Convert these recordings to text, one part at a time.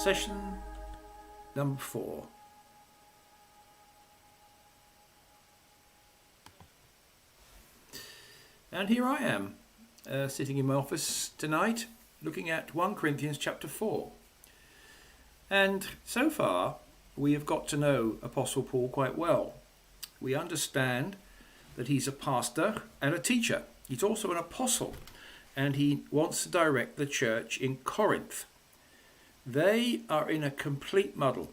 session number 4. And here I am, sitting in my office tonight, looking at 1 Corinthians chapter 4. And so far, we have got to know Apostle Paul quite well. We understand that he's a pastor and a teacher. He's also an apostle, and he wants to direct the church in Corinth. They are in a complete muddle.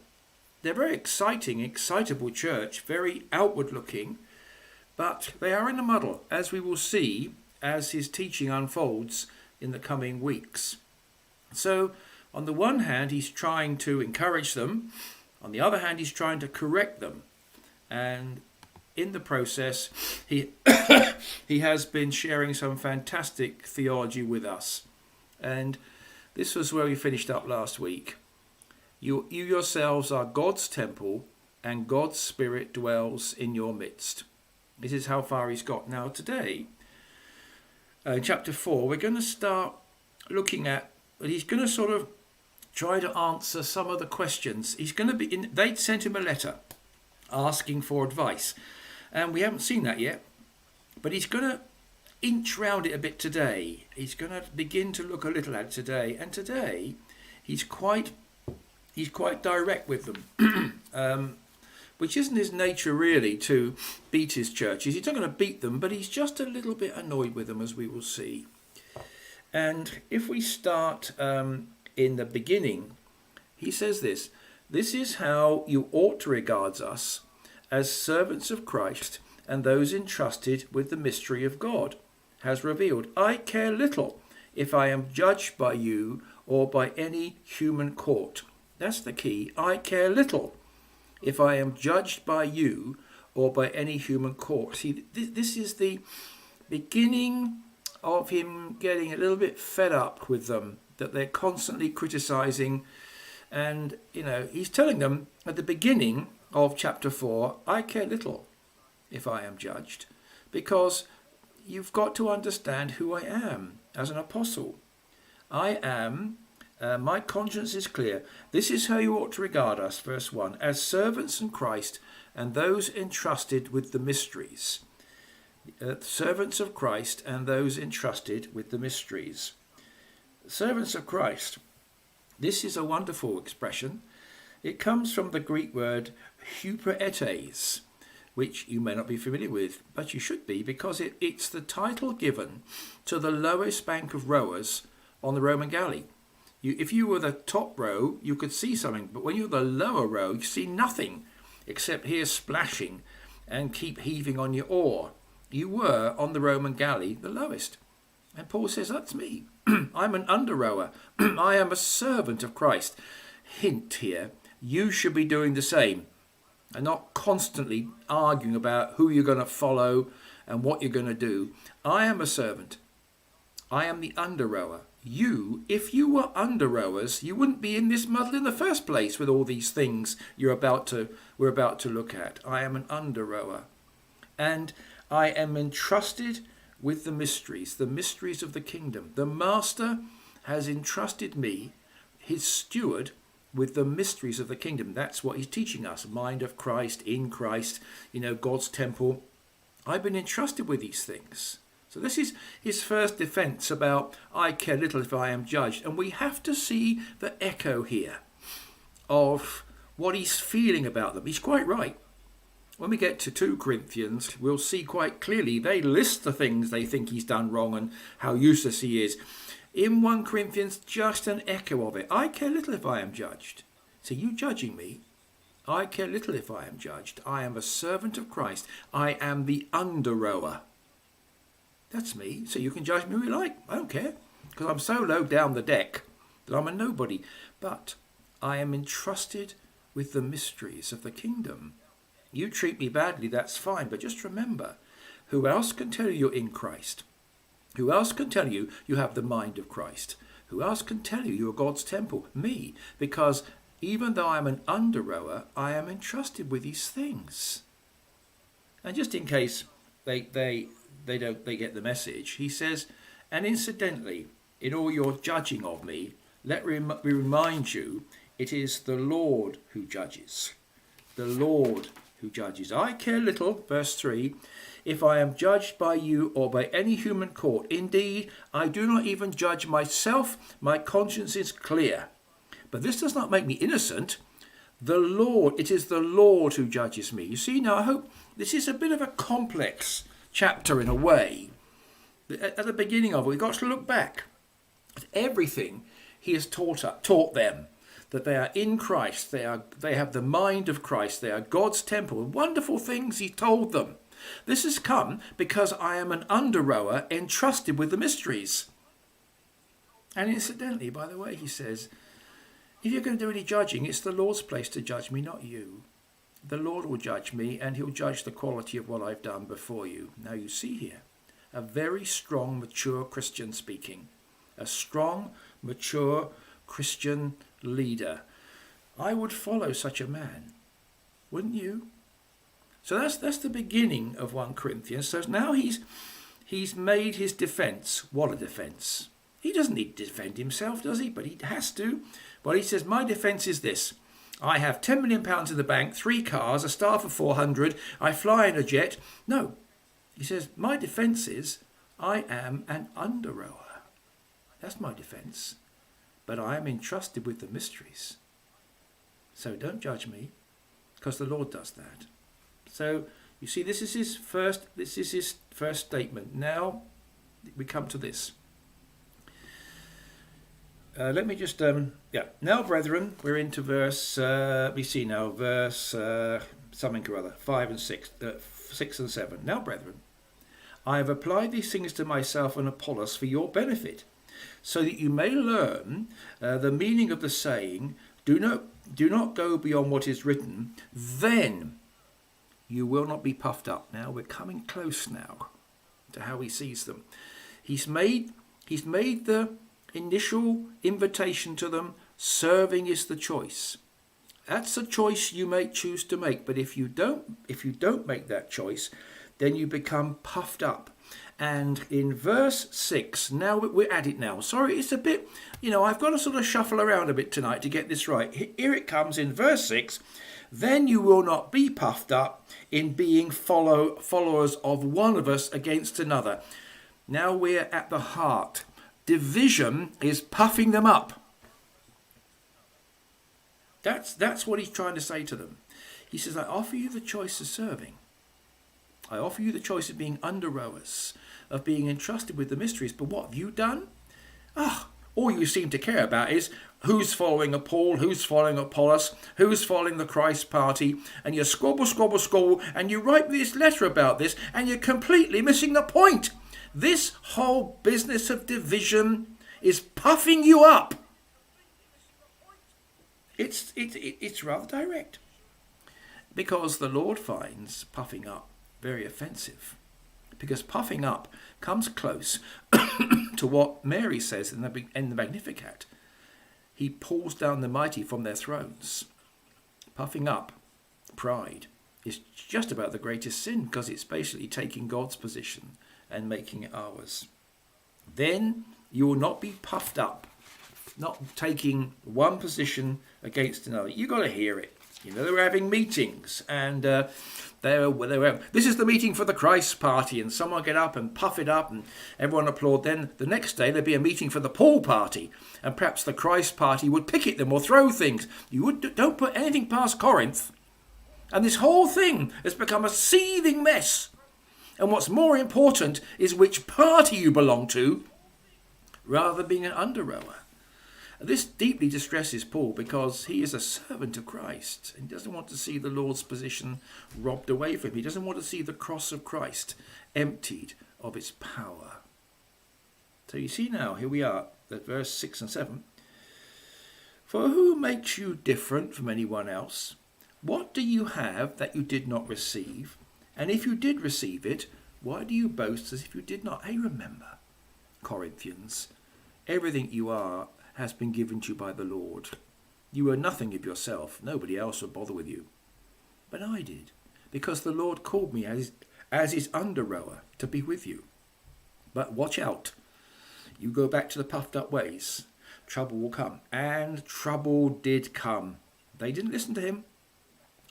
They're a very exciting, excitable church, very outward looking, but they are in a muddle, as we will see as his teaching unfolds in the coming weeks. So, on the one hand, he's trying to encourage them. On the other hand, he's trying to correct them. And in the process, he has been sharing some fantastic theology with us. And this was where we finished up last week. You yourselves are God's temple, and God's Spirit dwells in your midst. This is how far he's got. Now today, in chapter 4, we're going to start looking at, he's going to sort of try to answer some of the questions. They'd sent him a letter asking for advice, and we haven't seen that yet, but he's going to inch round it a bit today. He's going to begin to look a little at it today, and today he's quite direct with them. Which isn't his nature really, to beat his churches. He's not going to beat them, but he's just a little bit annoyed with them, as we will see. And if we start in the beginning, he says this: "This is how you ought to regard us, as servants of Christ and those entrusted with the mystery of God has revealed. I care little if I am judged by you or by any human court." That's the key. I care little if I am judged by you or by any human court. See, this is the beginning of him getting a little bit fed up with them, that they're constantly criticizing. And, he's telling them at the beginning of chapter 4, I care little if I am judged, because you've got to understand who I am as an apostle. I am... my conscience is clear. This is how you ought to regard us, verse 1, as servants in Christ and those entrusted with the mysteries. Servants of Christ and those entrusted with the mysteries. Servants of Christ. This is a wonderful expression. It comes from the Greek word huperetes, which you may not be familiar with, but you should be, because it's the title given to the lowest bank of rowers on the Roman galley. If you were the top row, you could see something, but when you're the lower row, you see nothing except hear splashing and keep heaving on your oar. You were, on the Roman galley, the lowest. And Paul says, that's me. I'm an under rower. I am a servant of Christ. Hint here, you should be doing the same and not constantly arguing about who you're going to follow and what you're going to do. I am a servant. I am the under rower. If you were under rowers, you wouldn't be in this muddle in the first place with all these things we're about to look at. I am an under rower, and I am entrusted with the mysteries of the kingdom. The master has entrusted me, his steward, with the mysteries of the kingdom. That's what he's teaching us. Mind of Christ, in Christ, God's temple. I've been entrusted with these things. So this is his first defense about, I care little if I am judged. And we have to see the echo here of what he's feeling about them. He's quite right. When we get to 2 Corinthians, we'll see quite clearly they list the things they think he's done wrong and how useless he is. In 1 Corinthians, just an echo of it. I care little if I am judged. So you judging me? I care little if I am judged. I am a servant of Christ. I am the under rower. That's me, so you can judge me who you like. I don't care, because I'm so low down the deck that I'm a nobody. But I am entrusted with the mysteries of the kingdom. You treat me badly, that's fine, but just remember, who else can tell you you're in Christ? Who else can tell you you have the mind of Christ? Who else can tell you you're God's temple? Me, because even though I'm an under rower, I am entrusted with these things. And just in case they get the message, he says, and incidentally, in all your judging of me, let me remind you, it is the Lord who judges. The Lord who judges. I care little, verse 3, if I am judged by you or by any human court. Indeed, I do not even judge myself. My conscience is clear. But this does not make me innocent. The Lord, it is the Lord who judges me. You see, now I hope this is a bit of a complex chapter in a way. At the beginning of it, we've got to look back at everything he has taught them, that they are in Christ, they have the mind of Christ, they are God's temple. Wonderful things he told them. This has come because I am an under-rower entrusted with the mysteries. And incidentally, by the way, he says, if you're going to do any judging, it's the Lord's place to judge me, not you. The Lord will judge me, and he'll judge the quality of what I've done before you. Now you see here, a very strong, mature Christian speaking. A strong, mature Christian leader. I would follow such a man, wouldn't you? So that's the beginning of 1 Corinthians. So now he's made his defence. What a defence. He doesn't need to defend himself, does he? But he has to. Well, he says, my defence is this. I have £10 million in the bank, 3 cars, a staff of 400. I fly in a jet. No. He says, my defence is I am an under-rower. That's my defence. But I am entrusted with the mysteries. So don't judge me, because the Lord does that. So you see, this is his first statement. Now we come to this. Let me just Now, brethren, we're into verse. Something or other, 5 and 6, 6 and 7. Now, brethren, I have applied these things to myself and Apollos for your benefit, so that you may learn the meaning of the saying, do not go beyond what is written, then you will not be puffed up. Now we're coming close now to how he sees them. He's made the initial invitation to them. Serving is the choice. That's a choice you may choose to make. But if you don't make that choice, then you become puffed up. And in verse 6, now we're at it now. Sorry, it's a bit, I've got to sort of shuffle around a bit tonight to get this right. Here it comes in verse 6. Then you will not be puffed up in being followers of one of us against another. Now we're at the heart. Division is puffing them up. That's what he's trying to say to them. He says, I offer you the choice of serving. I offer you the choice of being under-rowers, of being entrusted with the mysteries. But what have you done? All you seem to care about is who's following Paul, who's following Apollos, who's following the Christ party, and you squabble, and you write this letter about this, and you're completely missing the point. This whole business of division is puffing you up. It's rather direct, because the Lord finds puffing up very offensive, because puffing up comes close to what Mary says in the Magnificat. He pulls down the mighty from their thrones. Puffing up, pride, is just about the greatest sin, because it's basically taking God's position and making it ours. Then you will not be puffed up, not taking one position against another. You've got to hear it. They were having meetings, and this is the meeting for the Christ party, and someone get up and puff it up, and everyone applaud. Then the next day there'd be a meeting for the Paul party, and perhaps the Christ party would picket them or throw things. Don't put anything past Corinth. And this whole thing has become a seething mess. And what's more important is which party you belong to, rather than being an under-rower. This deeply distresses Paul, because he is a servant of Christ and he doesn't want to see the Lord's position robbed away from him. He doesn't want to see the cross of Christ emptied of its power. So you see now, here we are at verse 6 and 7. For who makes you different from anyone else? What do you have that you did not receive? And if you did receive it, why do you boast as if you did not? Hey, remember, Corinthians, everything you are has been given to you by the Lord. You were nothing of yourself. Nobody else would bother with you. But I did, because the Lord called me as his under-rower to be with you. But watch out. You go back to the puffed up ways. trouble will come. And trouble did come. They didn't listen to him.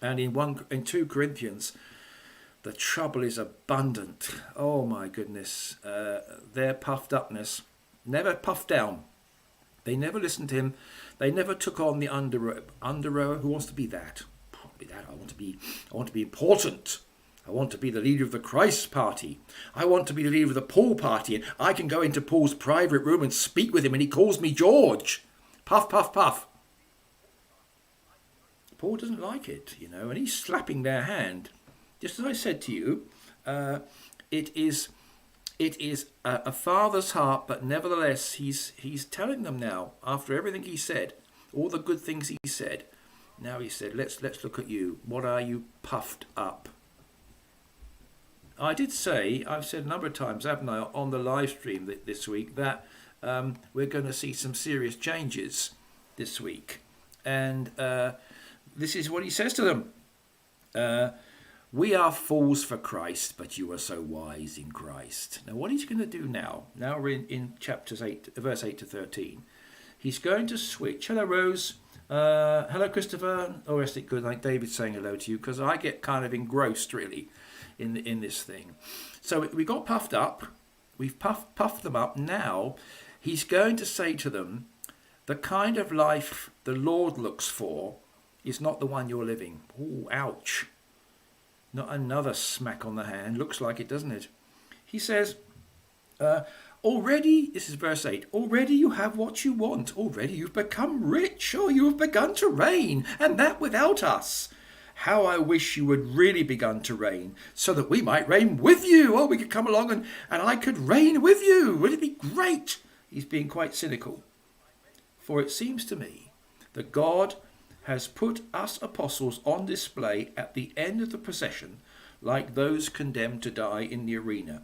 And in 2 Corinthians, the trouble is abundant. Oh my goodness. Their puffed upness never puffed down. They never listened to him. They never took on the under-rower. Who wants to be that? I want to be that. I want to be important. I want to be the leader of the Christ party. I want to be the leader of the Paul party. And I can go into Paul's private room and speak with him and he calls me George. Puff, puff, puff. Paul doesn't like it, and he's slapping their hand. Just as I said to you, it is a father's heart, but nevertheless, he's telling them now, after everything he said, all the good things he said, now he said, let's look at you. What are you puffed up? I've said a number of times, haven't I, on the live stream this week, that we're going to see some serious changes this week. And this is what he says to them. We are fools for Christ, but you are so wise in Christ. Now, what he's going to do now we're in chapters 8, verse 8 to 13, he's going to switch. Hello, Rose. Hello, Christopher. Oh, yes, it's good. Like David's saying hello to you, because I get kind of engrossed, really, in this thing. So we got puffed up. We've puffed them up. Now, he's going to say to them, the kind of life the Lord looks for is not the one you're living. Oh, ouch. Not another smack on the hand. Looks like it, doesn't it? He says, already, this is verse 8, already you have what you want. Already you've become rich. Oh, you have begun to reign, and that without us. How I wish you had really begun to reign, so that we might reign with you. Oh, we could come along and I could reign with you. Would it be great? He's being quite cynical. For it seems to me that God has put us apostles on display at the end of the procession, like those condemned to die in the arena.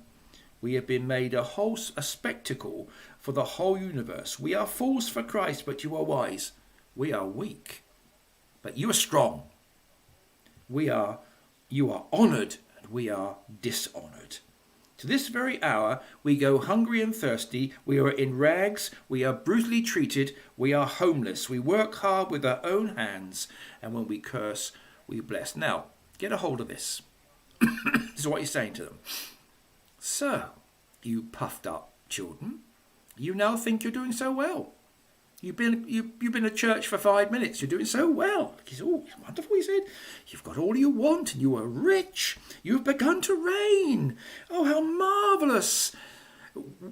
We have been made a spectacle for the whole universe. We are fools for Christ, but you are wise. We are weak, but you are strong. You are honoured, and we are dishonoured. To this very hour, we go hungry and thirsty. We are in rags. We are brutally treated. We are homeless. We work hard with our own hands. And when we curse, we bless. Now, get a hold of this. This is what he's saying to them. So, you puffed up children, you now think you're doing so well. You've been at church for 5 minutes. You're doing so well. He's wonderful, he said. You've got all you want and you are rich. You've begun to reign. Oh, how marvellous.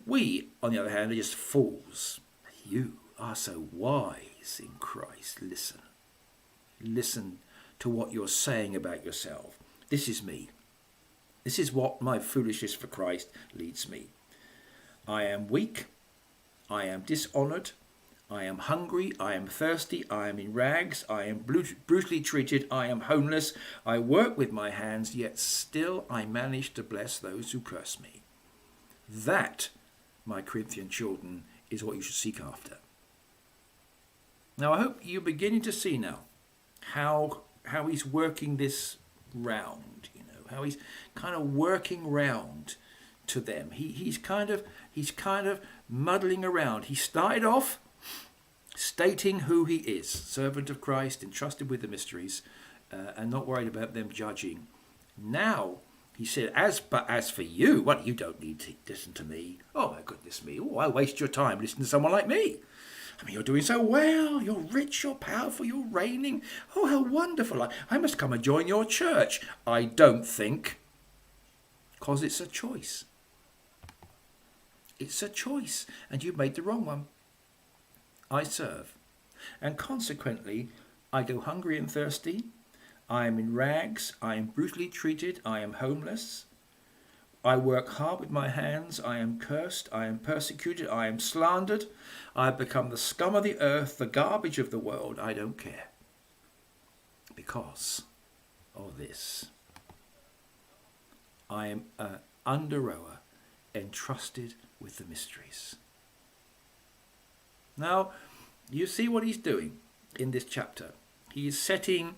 We, on the other hand, are just fools. You are so wise in Christ. Listen. Listen to what you're saying about yourself. This is me. This is what my foolishness for Christ leads me. I am weak. I am dishonoured. I am hungry, I am thirsty, I am in rags, I am brutally treated, I am homeless, I work with my hands, yet still I manage to bless those who curse me. That, my Corinthian children, is what you should seek after. Now I hope you're beginning to see now how he's working this round, how he's kind of working round to them. He's kind of muddling around. He started off stating who he is, servant of Christ, entrusted with the mysteries, and not worried about them judging. Now, he said, as for you, well, you don't need to listen to me. Oh, my goodness me. Oh, I waste your time listening to someone like me. I mean, you're doing so well. You're rich, you're powerful, you're reigning. Oh, how wonderful. I must come and join your church. I don't think. Because it's a choice. It's a choice, and you've made the wrong one. I serve, and consequently, I go hungry and thirsty. I am in rags. I am brutally treated. I am homeless. I work hard with my hands. I am cursed. I am persecuted. I am slandered. I have become the scum of the earth, the garbage of the world. I don't care. Because of this. I am an under-rower entrusted with the mysteries. Now, you see what he's doing in this chapter. He is setting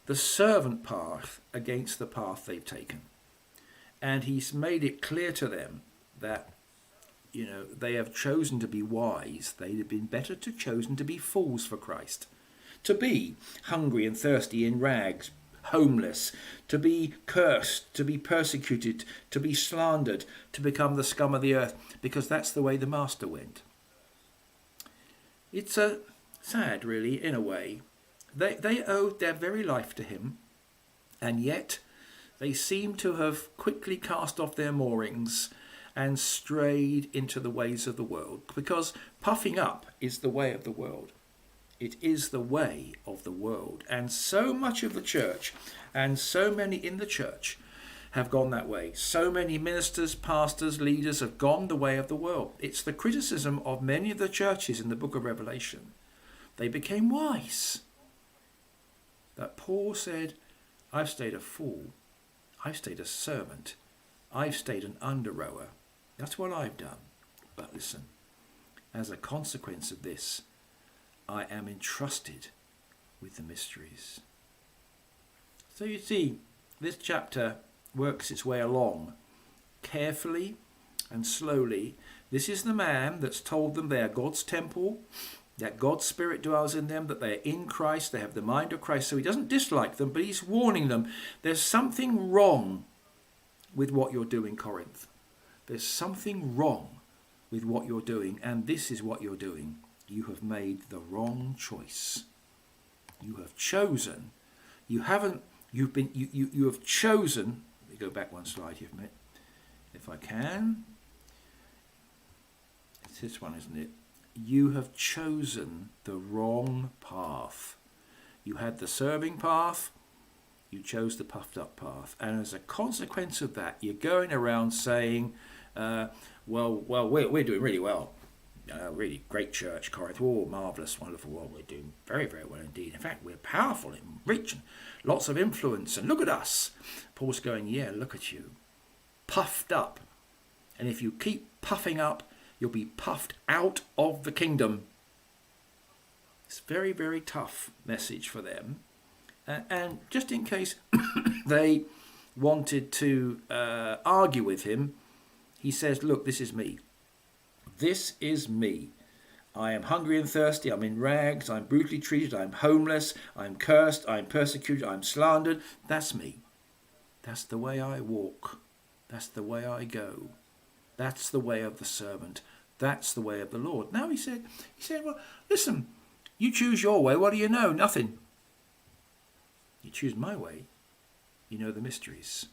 the servant path against the path they've taken. And he's made it clear to them that they have chosen to be wise. They'd have been better to chosen to be fools for Christ. To be hungry and thirsty in rags, homeless, to be cursed, to be persecuted, to be slandered, to become the scum of the earth, because that's the way the Master went. It's sad, really, in a way. They owed their very life to him, and yet they seem to have quickly cast off their moorings and strayed into the ways of the world, because puffing up is the way of the world. It is the way of the world. And so much of the church and so many in the church have gone that way. So many ministers, pastors, leaders have gone the way of the world. It's the criticism of many of the churches in the book of Revelation. They became wise. That Paul said, I've stayed a fool. I've stayed a servant. I've stayed an under-rower. That's what I've done. But listen, as a consequence of this, I am entrusted with the mysteries. So you see, this chapter works its way along carefully and slowly. This is the man that's told them they are God's temple, that God's Spirit dwells in them, that they are in Christ, they have the mind of Christ. So he doesn't dislike them, but he's warning them. There's something wrong with what you're doing, Corinth. There's something wrong with what you're doing, and this is what you're doing. You have made the wrong choice. You have chosen. You have chosen. Let me go back one slide here a minute, if I can. It's this one, isn't it? You have chosen the wrong path. You had the serving path. You chose the puffed up path. And as a consequence of that, you're going around saying, we're doing really well. Really great church, Corinth. Oh, marvellous, wonderful. Well, we're doing very, very well indeed. In fact, we're powerful and rich and lots of influence. And look at us. Paul's going, yeah, look at you. Puffed up. And if you keep puffing up, you'll be puffed out of the kingdom. It's a very, very tough message for them. And just in case they wanted to argue with him, he says, look, this is me. This is me. I am hungry and thirsty. I'm in rags. I'm brutally treated. I'm homeless. I'm cursed. I'm persecuted. I'm slandered. That's me. That's the way I walk. That's the way I go. That's the way of the servant. That's the way of the Lord. Now he said, well, listen, you choose your way. What do you know? Nothing. You choose my way. You know the mysteries.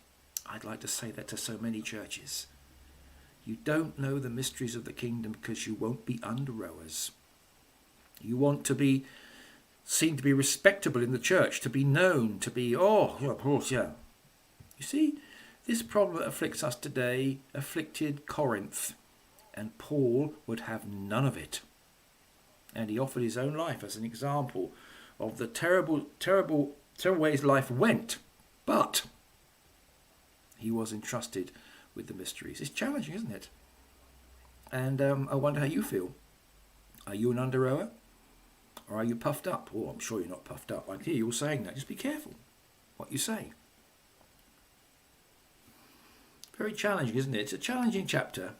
I'd like to say that to so many churches. You don't know the mysteries of the kingdom because you won't be under-rowers. You want to be seen to be respectable in the church, to be known, to be, of course, yeah. You see, this problem that afflicts us today afflicted Corinth, and Paul would have none of it. And he offered his own life as an example of the terrible ways life went, but he was entrusted with the mysteries. It's challenging, isn't it? And I wonder how you feel. Are you an under-rower? Or are you puffed up? Oh, I'm sure you're not puffed up. I can hear you all saying that. Just be careful what you say. Very challenging, isn't it? It's a challenging chapter.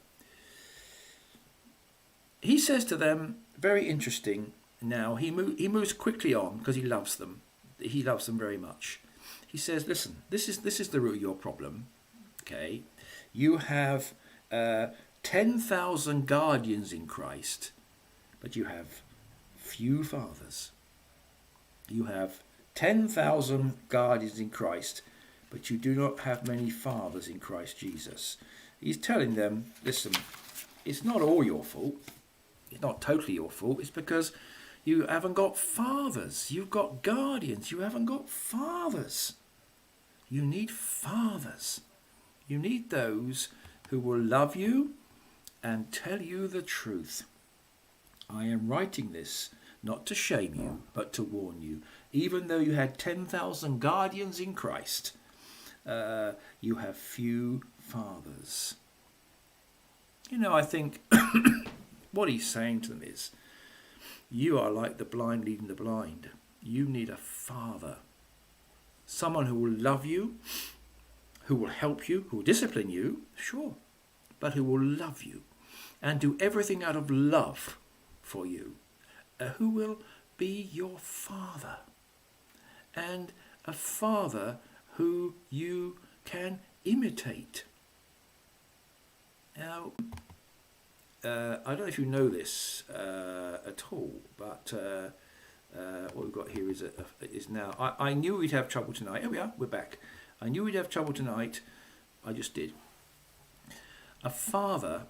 He says to them, very interesting now, he moves quickly on because he loves them. He loves them very much. He says, listen, this is the root of your problem. Okay? You have 10,000 guardians in Christ, but you have few fathers. You have 10,000 guardians in Christ, but you do not have many fathers in Christ Jesus. He's telling them, listen, it's not all your fault. It's not totally your fault. It's because you haven't got fathers. You've got guardians. You haven't got fathers. You need fathers. You need those who will love you and tell you the truth. I am writing this not to shame you, but to warn you. Even though you had 10,000 guardians in Christ, you have few fathers. I think what he's saying to them is, you are like the blind leading the blind. You need a father. Someone who will love you, who will help you, who will discipline you, sure, but who will love you, and do everything out of love for you, who will be your father, and a father who you can imitate. Now, I don't know if you know this at all, but what we've got here is now. I knew we'd have trouble tonight. Here we are, we're back. I knew we'd have trouble tonight. I just did. A father.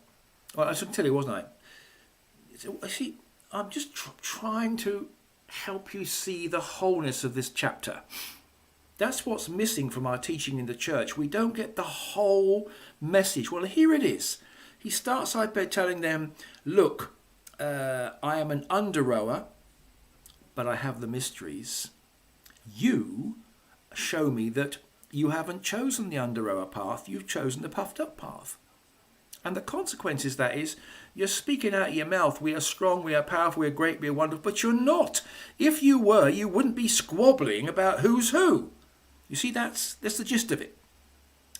Well, I should tell you, wasn't I? See, I'm just trying to help you see the wholeness of this chapter. That's what's missing from our teaching in the church. We don't get the whole message. Well, here it is. He starts out by telling them, look, I am an under-rower, but I have the mysteries. You show me that you haven't chosen the under-rower path, you've chosen the puffed-up path. And the consequence is that is, you're speaking out of your mouth, we are strong, we are powerful, we are great, we are wonderful, but you're not. If you were, you wouldn't be squabbling about who's who. You see, that's the gist of it.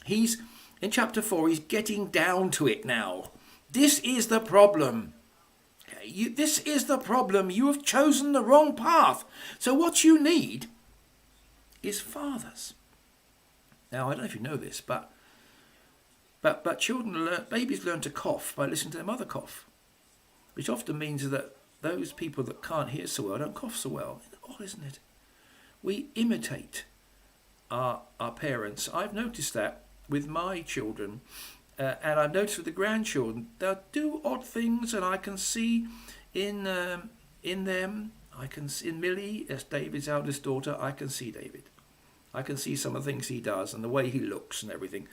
He's, in chapter 4, he's getting down to it now. This is the problem. This is the problem. You have chosen the wrong path. So what you need is fathers. Now, I don't know if you know this, but babies learn to cough by listening to their mother cough, which often means that those people that can't hear so well don't cough so well. Odd, isn't it? We imitate our parents. I've noticed that with my children, and I've noticed with the grandchildren. They'll do odd things, and I can see in them. I can see in Millie, as David's eldest daughter. I can see David. I can see some of the things he does and the way he looks and everything.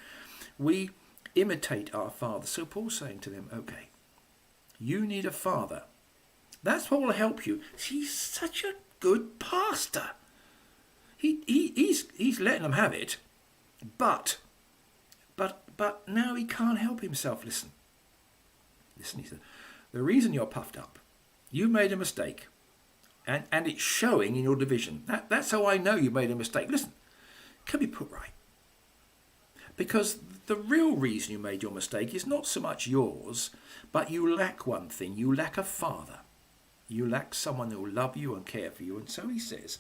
We imitate our father. So Paul's saying to them, okay, you need a father. That's what will help you. He's such a good pastor. He's letting them have it, but now he can't help himself. Listen, he said, the reason you're puffed up, you made a mistake, and it's showing in your division. That's how I know you made a mistake. Listen, can be put right. Because the real reason you made your mistake is not so much yours, but you lack one thing. You lack a father. You lack someone who will love you and care for you. And so he says,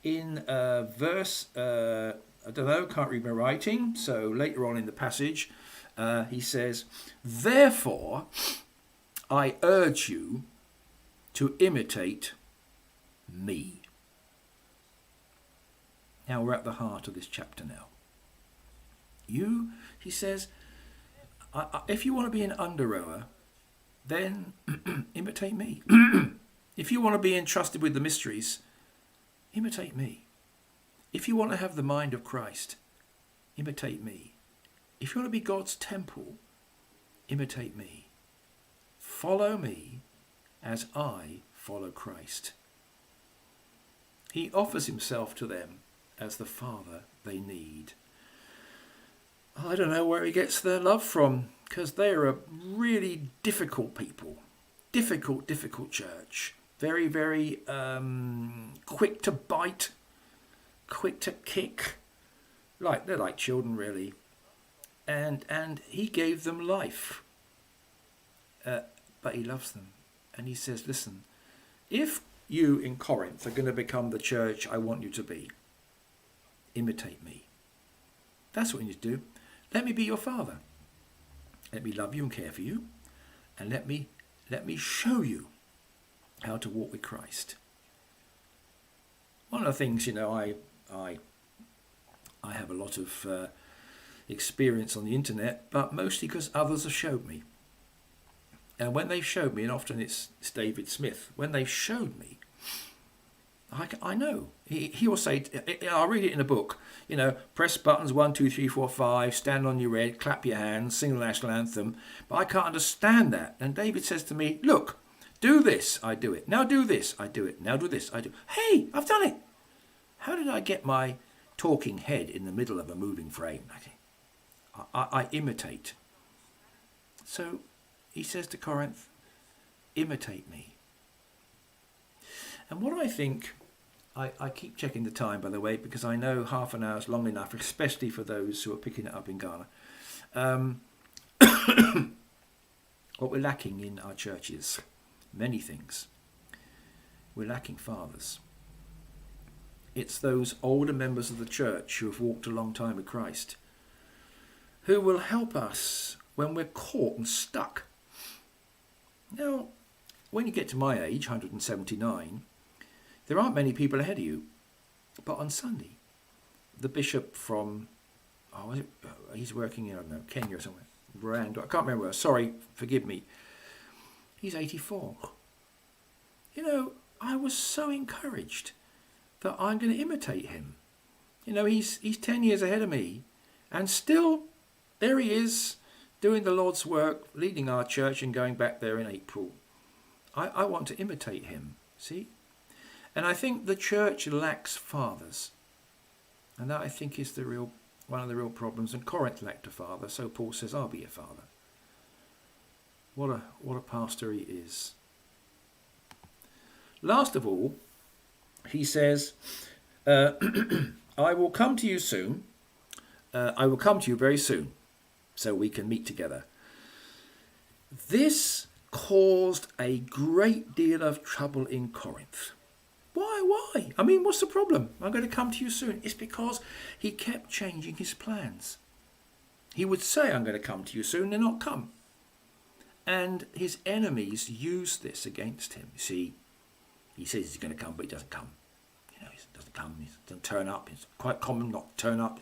in verse, I don't know, can't read my writing, so later on in the passage, he says, therefore, I urge you to imitate me. Now we're at the heart of this chapter now. He says, if you want to be an under-rower, then imitate me. If you want to be entrusted with the mysteries, imitate me. If you want to have the mind of Christ, imitate me. If you want to be God's temple, imitate me. Follow me as I follow Christ. He offers himself to them as the Father they need. I don't know where he gets their love from, because they're a really difficult people. Difficult church. Very, very quick to bite, quick to kick. They're like children, really. And he gave them life. But he loves them. And he says, listen, if you in Corinth are going to become the church I want you to be, imitate me. That's what you need to do. Let me be your father. Let me love you and care for you. And let me show you how to walk with Christ. One of the things, I have a lot of experience on the internet, but mostly because others have showed me. And when they've showed me, and often it's David Smith, when they've showed me, I know. He will say, I'll read it in a book, press buttons 1, 2, 3, 4, 5, stand on your head, clap your hands, sing the national anthem. But I can't understand that. And David says to me, look, do this, I do it. Now do this, I do it. Now do this, I do it. Hey, I've done it. How did I get my talking head in the middle of a moving frame? I imitate. So he says to Corinth, imitate me. And what I think, I keep checking the time, by the way, because I know half an hour is long enough, especially for those who are picking it up in Ghana. What we're lacking in our churches, many things. We're lacking fathers. It's those older members of the church who have walked a long time with Christ, who will help us when we're caught and stuck. Now, when you get to my age, 179, there aren't many people ahead of you. But on Sunday, the bishop from, he's working in, I don't know, Kenya or somewhere, Rwanda, I can't remember, sorry, forgive me. He's 84. You know, I was so encouraged that I'm going to imitate him. You know, he's 10 years ahead of me, and still there he is doing the Lord's work, leading our church and going back there in April. I want to imitate him, see? And I think the church lacks fathers. And that, I think, is one of the real problems. And Corinth lacked a father, so Paul says, I'll be a father. What a pastor he is. Last of all, he says, I will come to you soon. I will come to you very soon, so we can meet together. This caused a great deal of trouble in Corinth. Why? I mean, what's the problem? I'm going to come to you soon. It's because he kept changing his plans. He would say, I'm going to come to you soon, and not come. And his enemies used this against him. You see, he says he's going to come, but he doesn't come. You know, he doesn't come, he doesn't turn up. It's quite common not to turn up.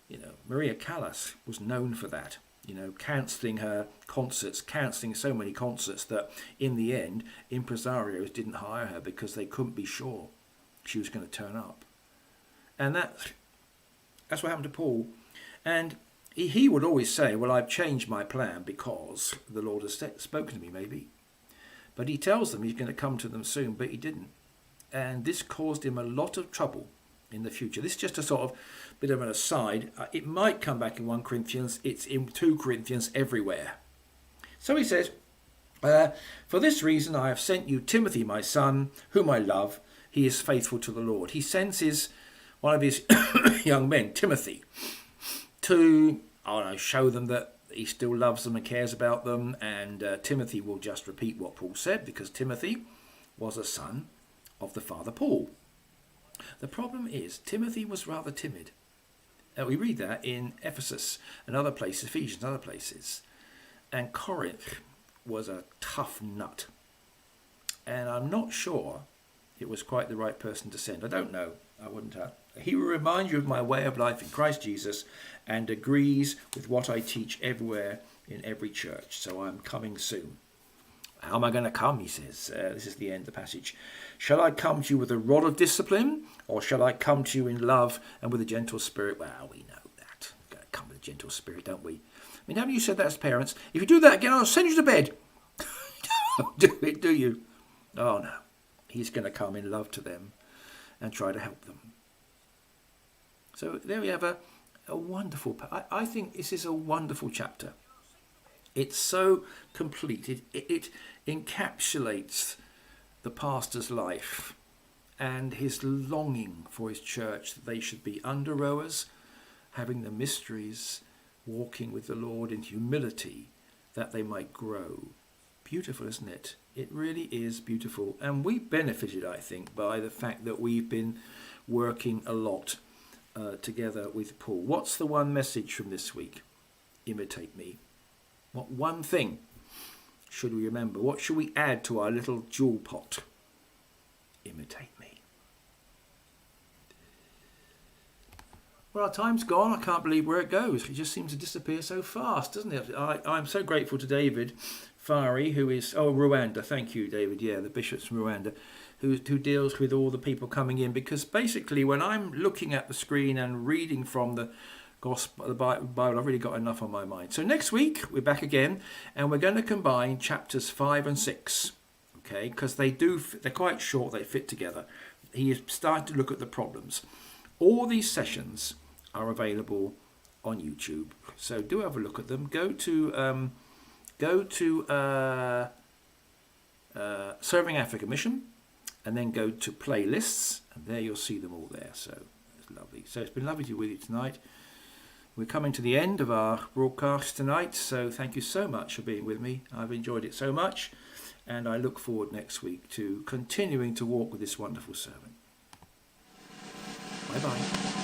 You know, Maria Callas was known for that. You know, cancelling her concerts, cancelling so many concerts that in the end, impresarios didn't hire her because they couldn't be sure she was going to turn up. And that's what happened to Paul. And he would always say, well, I've changed my plan because the Lord has spoken to me, maybe. But he tells them he's going to come to them soon, but he didn't. And this caused him a lot of trouble in the future. This is just a sort of bit of an aside. It might come back in 1 Corinthians. It's in 2 Corinthians everywhere. So he says, for this reason I have sent you Timothy, my son, whom I love. He is faithful to the Lord. He sends one of his young men, Timothy, to show them that he still loves them and cares about them. And Timothy will just repeat what Paul said, because Timothy was a son of the father Paul. The problem is, Timothy was rather timid. We read that in Ephesus and other places, Ephesians and other places. And Corinth was a tough nut. And I'm not sure it was quite the right person to send. I don't know. I wouldn't have. He will remind you of my way of life in Christ Jesus and agrees with what I teach everywhere in every church. So I'm coming soon. How am I going to come, he says. This is the end of the passage. Shall I come to you with a rod of discipline, or shall I come to you in love and with a gentle spirit? Well, we know that. We're going to come with a gentle spirit, don't we? I mean, haven't you said that as parents? If you do that again, I'll send you to bed. Don't do it, do you? Oh, no. He's going to come in love to them and try to help them. So there we have a wonderful... I think this is a wonderful chapter. It's so complete. It encapsulates the pastor's life and his longing for his church, that they should be under rowers, having the mysteries, walking with the Lord in humility, that they might grow. Beautiful, isn't it? It really is beautiful. And we benefited, I think, by the fact that we've been working a lot together with Paul. What's the one message from this week? Imitate me. What one thing should we remember? What should we add to our little jewel pot? Imitate me. Well, our time's gone. I can't believe where it goes. It just seems to disappear so fast, doesn't it? I'm so grateful to David Fari, who is... Oh, Rwanda. Thank you, David. Yeah, the bishop's from Rwanda, who deals with all the people coming in. Because basically, when I'm looking at the screen and reading from the Gospel, the Bible, I've really got enough on my mind. So next week, we're back again, and we're going to combine chapters 5 and 6. Okay, because they're quite short, they fit together. He is starting to look at the problems. All these sessions are available on YouTube, so do have a look at them. Go to Serving Africa Mission, and then go to playlists, and there you'll see them all there. So it's lovely. So it's been lovely to be with you tonight. We're coming to the end of our broadcast tonight, so thank you so much for being with me. I've enjoyed it so much, and I look forward next week to continuing to walk with this wonderful servant. Bye-bye.